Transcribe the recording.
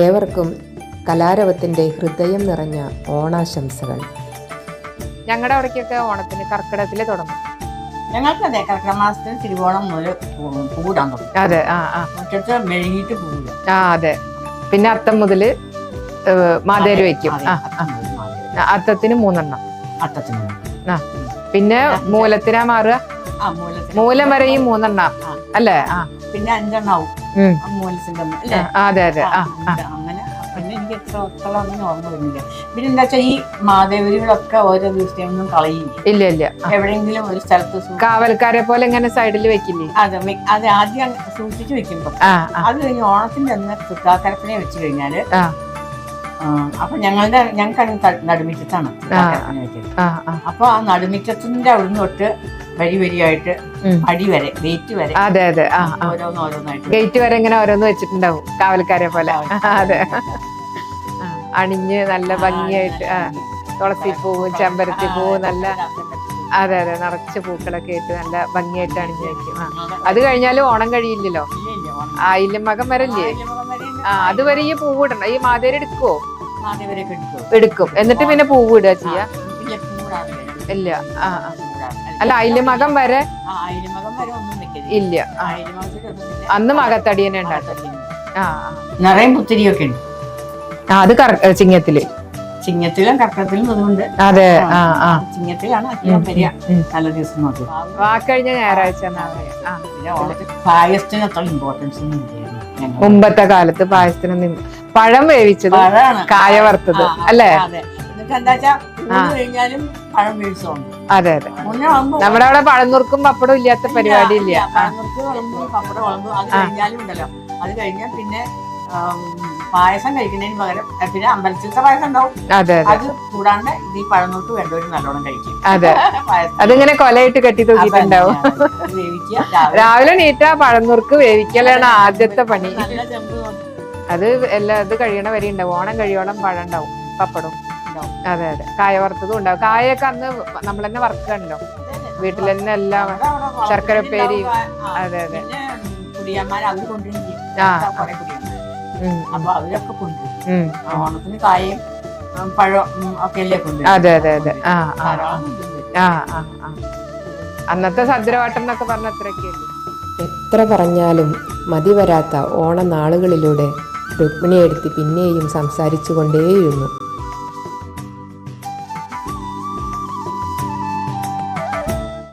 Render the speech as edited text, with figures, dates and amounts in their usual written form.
ഏവർക്കും കലാരവത്തിൻ്റെ ഹൃദയം നിറഞ്ഞ ഓണാശംസകൾ. ഞങ്ങളുടെ അവിടേക്കൊക്കെ ഓണത്തിന് കർക്കിടകത്തിലെ തുടങ്ങും. ഞങ്ങൾക്ക് അതെ കർക്കിടക മാസത്തിൽ തിരുവോണം മുതൽ പൂടാൻ തുടങ്ങും. അതെ മുറ്റത്ത് മെഴുകിയിട്ട് പൂവില്ല. അതെ. പിന്നെ അത്തം മുതല് മാതേര് വെക്കും. അത്തത്തിന് 3 എണ്ണം. പിന്നെ മൂലത്തിനാ മാറുക. മൂലം വരെയും 3 എണ്ണം അല്ലേ? പിന്നെ 5 എണ്ണം ആവും മൂലത്തിന്റെ. അതെ അതെ. അങ്ങനെ പിന്നെ എനിക്ക് എത്ര ഒന്നും ഓർമ്മ വരുന്നില്ല. പിന്നെ എന്താ വെച്ചാൽ ഈ മാതേവരികളൊക്കെ ഓരോ ദിവസത്തെയൊന്നും കളയില്ല. ഇല്ല ഇല്ല. എവിടെയെങ്കിലും ഒരു സ്ഥലത്ത് കാവൽക്കാരെ പോലെ ഇങ്ങനെ സൈഡിൽ വെക്കില്ലേ? അത് ആദ്യം സൂക്ഷിച്ചു വെക്കുമ്പോ അത് കഴിഞ്ഞ് ഓണത്തിന്റെ അന്ന് തൃക്കാക്കരപ്പനെ വെച്ച് കഴിഞ്ഞാല് അപ്പൊ ഞങ്ങൾക്ക് നടുമിറ്റത്താണ് തൃക്കാക്കരപ്പനെ വെച്ചത്. അപ്പൊ ആ നടുമിറ്റത്തിന്റെ അവിടുന്ന് തൊട്ട് വരിയായിട്ട് അടി വരെ ഗേറ്റ് വരെ. അതെ അതെ. ഓരോന്നായിട്ട് ഗേറ്റ് വരെ ഇങ്ങനെ ഓരോന്ന് വെച്ചിട്ടുണ്ടാവും കാവൽക്കാരെ പോലെ. അതെ. അണിഞ്ഞ് നല്ല ഭംഗിയായിട്ട് തുളസിപ്പൂവും ചെമ്പരത്തിപ്പൂവും നല്ല അതെ അതെ നിറച്ച് പൂക്കളൊക്കെ ഇട്ട് നല്ല ഭംഗിയായിട്ട് അണിഞ്ഞു വെക്കും. അത് കഴിഞ്ഞാലും ഓണം കഴിയില്ലല്ലോ. ആയില്യം മകം വരല്ലേ? അതുവരെ ഈ പൂവ് ഇടണം. ഈ മാതേരി എടുക്കുവോ? എടുക്കും. എന്നിട്ട് പിന്നെ പൂവ് ഇടുക ചെയ്യാ? ഇല്ല. അല്ല ആയില്യം മകം വരെ ഇല്ല. അന്ന് മകത്തടി തന്നെ ഉണ്ടാക്കും. നിറയും പുത്തിരിയൊക്കെ ഉണ്ട്. അത് ചിങ്ങത്തില്. ചിങ്ങത്തിലും കർക്കിടത്തിലും അതുകൊണ്ട് അതെ. ചിങ്ങത്തിലാണ് നല്ല ദിവസം നോക്കി. കഴിഞ്ഞ ഞായറാഴ്ച. പായസത്തിന് അത്ര ഇമ്പോർട്ടൻസ് ഒന്നും ഇല്ല. മുമ്പത്തെ കാലത്ത് പായസത്തിന് പഴം വേവിച്ചത്, കായ വറുത്തത് അല്ലേ? കഴിഞ്ഞാലും പഴം വേവിച്ചോണ്ട്. അതെ അതെ. നമ്മുടെ അവിടെ പഴന്നുറുക്കും പപ്പടം ഇല്ലാത്ത പരിപാടി ഇല്ല. പപ്പടം വളമ്പും അത് കഴിഞ്ഞാലും ഉണ്ടല്ലോ. അത് കഴിഞ്ഞാൽ പിന്നെ പായസം കഴിക്കുന്നതിന് പകരം പിന്നെ അമ്പലത്തിലത്തെ പായസം ഉണ്ടാവും. അതെ. അത് കൂടാണ്ട് ഈ പഴന്നൂർക്ക് വേണ്ടവര് നല്ലോണം കഴിക്കും. അതെ. അതിങ്ങനെ കൊലയിട്ട് കെട്ടി തൂക്കിട്ടുണ്ടാവും. രാവിലെ നീറ്റാ പഴന്നൂർക്ക് വേവിക്കലാണ് ആദ്യത്തെ പണി. അത് ഇത് കഴിയണ വരെ ഉണ്ടാവും. ഓണം കഴിയോളം പഴം ഉണ്ടാവും, പപ്പടവും. അതെ അതെ. കായ വറുത്തതും ഉണ്ടാവും. കായൊക്കെ അന്ന് നമ്മൾ തന്നെ വറുക്കണല്ലോ വീട്ടിൽ തന്നെ. എല്ലാം ശർക്കരപ്പേരി. അതെ അതെ. അപ്പൊ അവരൊക്കെ കൊണ്ടുവരും. ഓണത്തിന് കായയും പഴം ഒക്കെ അല്ലേ കൊണ്ടുവരും. അതെ അതെ അതെ. അന്നത്തെ സദ്രവാട്ടം എന്നൊക്കെ പറഞ്ഞ അത്രയൊക്കെ. എത്ര പറഞ്ഞാലും മതി വരാത്ത ഓണനാളുകളിലൂടെ രുക്മിണിയെടുത്ത് പിന്നെയും സംസാരിച്ചു കൊണ്ടേയിരുന്നു.